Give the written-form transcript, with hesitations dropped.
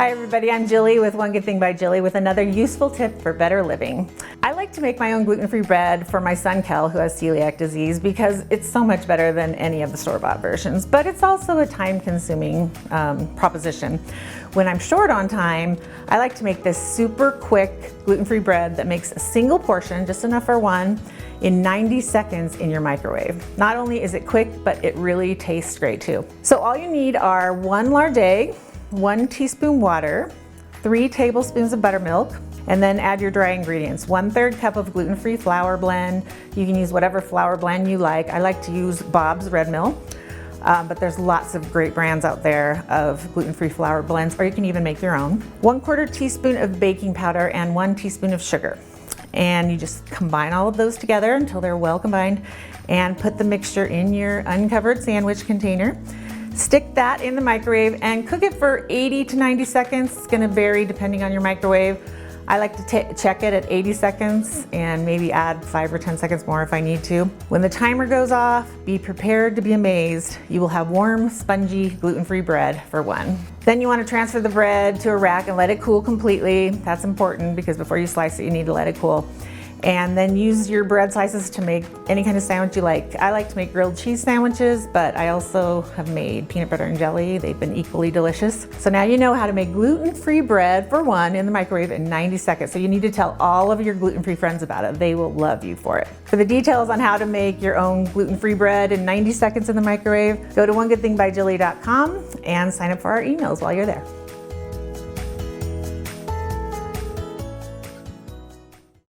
Hi everybody, I'm Jilly with One Good Thing by Jilly with another useful tip for better living. I like to make my own gluten-free bread for my son Kel, who has celiac disease, because it's so much better than any of the store-bought versions, but it's also a time-consuming proposition. When I'm short on time, I like to make this super quick gluten-free bread that makes a single portion, just enough for one, in 90 seconds in your microwave. Not only is it quick, but it really tastes great too. So all you need are 1 large egg, 1 teaspoon water, 3 tablespoons of buttermilk, and then add your dry ingredients. 1/3 cup of gluten-free flour blend. You can use whatever flour blend you like. I like to use Bob's Red Mill, but there's lots of great brands out there of gluten-free flour blends, or you can even make your own. 1/4 teaspoon of baking powder and 1 teaspoon of sugar. And you just combine all of those together until they're well combined and put the mixture in your uncovered sandwich container. Stick that in the microwave and cook it for 80 to 90 seconds. It's gonna vary depending on your microwave. I like to check it at 80 seconds and maybe add 5 or 10 seconds more if I need to. When the timer goes off, be prepared to be amazed. You will have warm, spongy, gluten-free bread for one. Then you want to transfer the bread to a rack and let it cool completely. That's important because before you slice it, you need to let it cool. And then use your bread slices to make any kind of sandwich you like. I like to make grilled cheese sandwiches, but I also have made peanut butter and jelly. They've been equally delicious. So now you know how to make gluten-free bread for one in the microwave in 90 seconds. So you need to tell all of your gluten-free friends about it. They will love you for it. For the details on how to make your own gluten-free bread in 90 seconds in the microwave, go to onegoodthingbyjilly.com and sign up for our emails while you're there.